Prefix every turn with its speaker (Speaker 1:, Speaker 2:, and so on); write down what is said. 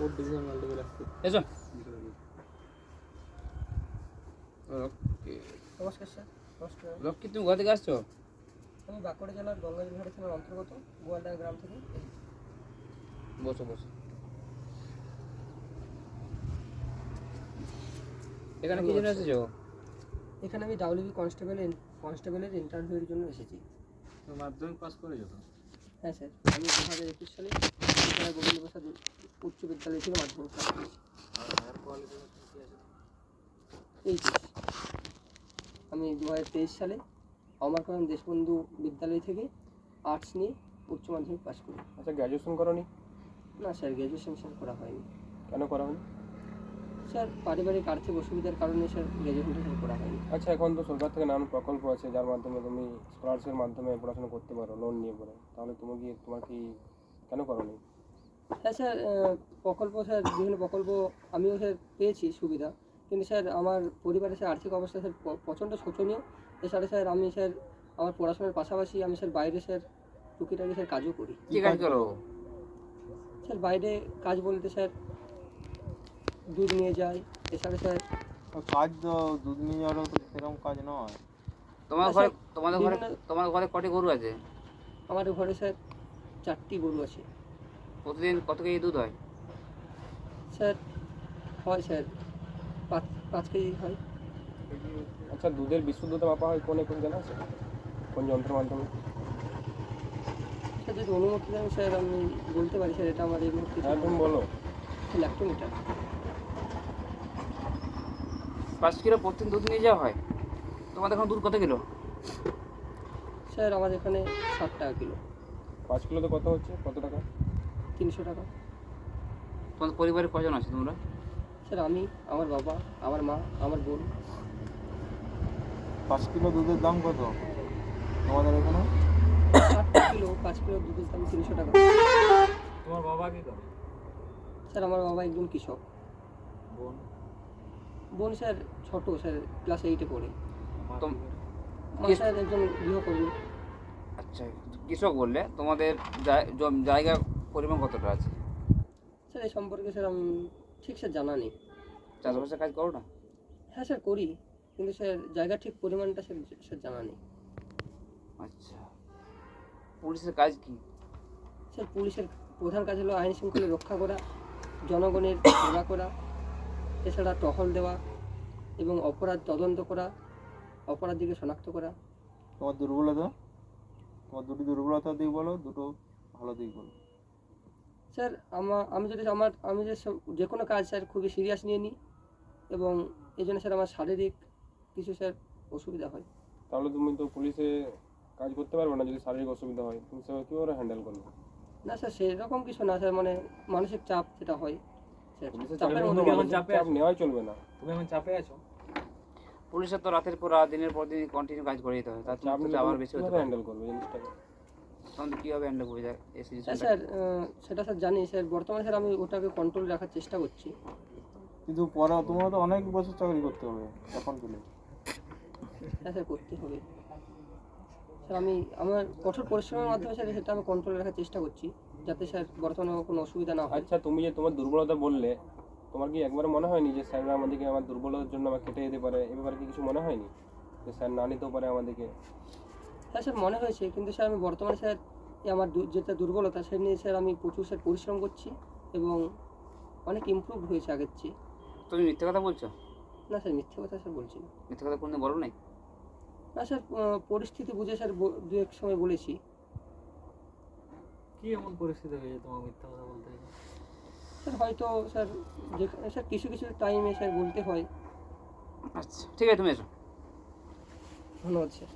Speaker 1: Code design multiple access
Speaker 2: এসো। ওকে,
Speaker 3: নমস্কার sir. নমস্কার।
Speaker 2: লক্ষ্মী তুমি কোথা থেকে আসছো?
Speaker 3: আমি বাঁকুড়া জেলার গঙ্গাজল ঘাটি থানার অন্তর্গত গোয়ালডাঙ্গা গ্রাম থেকে।
Speaker 2: বসো বসো। এখানে কি জন্য এসেছো?
Speaker 3: এখানে আমি ডাব্লিউবি কনস্টেবলের ইন্টারভিউয়ের জন্য এসেছি।
Speaker 1: তো মাধ্যমিক পাস করেছো তো?
Speaker 3: হ্যাঁ স্যার, আমি 2021 সালে এখানে গোবিন্দ প্রসাদ উচ্চ বিদ্যালয় থেকে মাধ্যমিক পাস করেছি।
Speaker 1: আর হায়ার কোয়ালিফিকেশন কি আছে?
Speaker 3: এইচএস। আমি 2023 সালে অমর কালাম দেশবন্ধু বিদ্যালয় থেকে আর্টস নিয়ে উচ্চ মাধ্যমিক পাস করি।
Speaker 4: আচ্ছা, গ্র্যাজুয়েশন করোনি?
Speaker 3: না স্যার, গ্র্যাজুয়েশন স্যার করা হয়নি।
Speaker 4: কেন করা হয়নি?
Speaker 3: স্যার পারিবারিক আর্থিক অসুবিধার কারণে স্যার গ্র্যাজুয়েশনটা স্যার করা হয়নি।
Speaker 4: আচ্ছা, এখন তো সরকার থেকে নানান প্রকল্প আছে যার মাধ্যমে তুমি স্কলারশিপের মাধ্যমে পড়াশোনা করতে পারো, লোন নিয়ে পড়ে। তাহলে তোমার কি কেন করোনি?
Speaker 3: হ্যাঁ স্যার, বিভিন্ন প্রকল্প আমিও স্যার পেয়েছি সুবিধা, কিন্তু স্যার আমার পরিবারের স্যার আর্থিক অবস্থা স্যার প্রচণ্ড শোচনীয়। এছাড়া স্যার আমি স্যার আমার পড়াশোনার পাশাপাশি আমি স্যার বাইরে স্যার টুকিটাকি স্যার কাজও করি।
Speaker 2: কি কাজ করো?
Speaker 3: স্যার বাইরে কাজ বলতে স্যার দুধ নিয়ে যাই। এছাড়া স্যার
Speaker 1: কাজ তো দুধ নিয়ে যাওয়ারও তো সেরকম কাজ নয়।
Speaker 2: তোমার ঘরে কটি গরু আছে?
Speaker 3: আমার ঘরে স্যার 4টি গরু আছে।
Speaker 2: প্রতিদিন কত কেজি দুধ হয়?
Speaker 3: স্যার হয় স্যার 5 কেজি হয়।
Speaker 4: আচ্ছা, দুধের বিশুদ্ধতা মাপা হয় কোন জানা আছে? কোন যন্ত্রের মাধ্যমে?
Speaker 3: স্যার যদি অনুমতি দেন স্যার আমি বলতে পারি স্যার, এটা আমার এই মুহূর্তে
Speaker 4: হ্যাঁ, তুমি বলো।
Speaker 3: ল্যাক্টোমিটার।
Speaker 2: 5 কিলো প্রতিদিন দুধ নিয়ে যাওয়া হয়। তোমাদের এখন দুধ কত কিলো?
Speaker 3: স্যার আমার এখানে 60 টাকা কিলো।
Speaker 4: 5 কিলোতে কত হচ্ছে? কত টাকা?
Speaker 3: 300 টাকা।
Speaker 2: তোমাদের পরিবারে কজন আছে তোমরা?
Speaker 3: স্যার আমি, আমার বাবা, আমার মা, আমার বোন।
Speaker 1: 5 কিলো দুধের দাম কত তোমাদের এখানে?
Speaker 3: 5 কিলো দুধের দাম 300 টাকা।
Speaker 1: তোমার বাবা কি করে?
Speaker 3: স্যার আমার বাবা একজন কৃষক।
Speaker 1: বোন?
Speaker 3: বোন স্যার ছোট, স্যার ক্লাস 8-এ পড়ে। মা
Speaker 2: কি-
Speaker 3: স্যার একজন গৃহকর্মী।
Speaker 2: আচ্ছা, কৃষক বললে তোমাদের জায়গা পরিমাণ কতটা আছে?
Speaker 3: স্যার এই সম্পর্কে স্যার আমি ঠিক স্যার জানা নেই।
Speaker 2: চাষবাসের কাজ করো না?
Speaker 3: হ্যাঁ স্যার করি, কিন্তু স্যার জায়গার ঠিক পরিমাণটা স্যার জানা নেই।
Speaker 2: আচ্ছা, পুলিশের কাজ কি?
Speaker 3: স্যার পুলিশের প্রধান কাজ হলো আইন শৃঙ্খলা রক্ষা করা, জনগণের সেবা করা, এছাড়া টহল দেওয়া এবং অপরাধ তদন্ত করা, অপরাধীকে শনাক্ত করা।
Speaker 1: তোমার দুটি দুর্বলতা দিক বলো, দুটো ভালো দিক বলো।
Speaker 3: স্যার আমি যে কোনো কাজ স্যার খুবই সিরিয়াস নিয়ে নিই, এবং এই জন্য স্যার আমার শারীরিক কিছু স্যার অসুবিধা হয়।
Speaker 4: তাহলে তুমি তো পুলিশে কাজ করতে পারবে না যদি শারীরিক অসুবিধা হয়। তুমি সেটা কীভাবে হ্যান্ডেল করবে?
Speaker 3: না স্যার সেরকম কিছু না স্যার, মানে মানসিক চাপ যেটা হয় স্যার,
Speaker 4: পুলিশের
Speaker 3: চাপের
Speaker 4: চাপের
Speaker 3: মধ্যে
Speaker 4: মধ্যে চাপ নেওয়াই চলবে না।
Speaker 1: তুমি এখন চাপে আছো?
Speaker 2: পুলিশের তো রাতের পর রাত, দিনের পর দিন কন্টিনিউ কাজ করে যেতে হয়। তার
Speaker 4: চাপ নিলে
Speaker 2: আবার বেশি হতে পারে।
Speaker 4: হ্যান্ডেল করবে জিনিসটাকে।
Speaker 2: তখন কীভাবে হ্যান্ডেল করে যায় এই
Speaker 3: হ্যাঁ
Speaker 2: সিচুয়েশনটা?
Speaker 3: স্যার, সেটা স্যার জানি স্যার। বর্তমানে স্যার আমি ওটাকে কন্ট্রোল রাখার চেষ্টা করছি।
Speaker 1: কিন্তু পরে তোমার তো অনেক বছর চাকরি করতে হবে তখন তুলে।
Speaker 3: হ্যাঁ স্যার করতে হবে স্যার। আমি আমার কঠোর পরিশ্রমের মাধ্যমে স্যার সেটা আমি কন্ট্রোল রাখার চেষ্টা করছি, যাতে স্যার বর্তমানে আমার কোনো অসুবিধা না হয়।
Speaker 4: আচ্ছা, তুমি যে তোমার দুর্বলতা বললে, তোমার কি একবার মনে হয়নি যে স্যাররা আমাদেরকে আমার দুর্বলতার জন্য আমার কেটে যেতে পারে? এ ব্যাপারে কি কিছু মনে হয়নি যে স্যার না নিতেও পারে আমাদেরকে?
Speaker 3: হ্যাঁ স্যার মনে হয়েছে, কিন্তু স্যার আমি বর্তমানে স্যার আমার যেটা দুর্বলতা সে নিয়ে স্যার আমি প্রচুর স্যার পরিশ্রম করছি এবং অনেক ইমপ্রুভ হয়েছে আগের চেয়ে।
Speaker 2: তুমি মিথ্যে কথা বলছো?
Speaker 3: না স্যার মিথ্যে কথা স্যার বলছি না।
Speaker 2: মিথ্যে কথা কোনদিন বলো নাই?
Speaker 3: না স্যার, পরিস্থিতি বুঝে স্যার দু এক সময় বলেছি।
Speaker 1: কি এমন পরিস্থিতি হয়েছে তোমার মিথ্যা কথা বলতে?
Speaker 3: স্যার হয়তো স্যার স্যার কিছু কিছু টাইমে স্যার বলতে হয়।
Speaker 2: আচ্ছা, ঠিক আছে, তুমি এসো।
Speaker 3: ধন্যবাদ স্যার।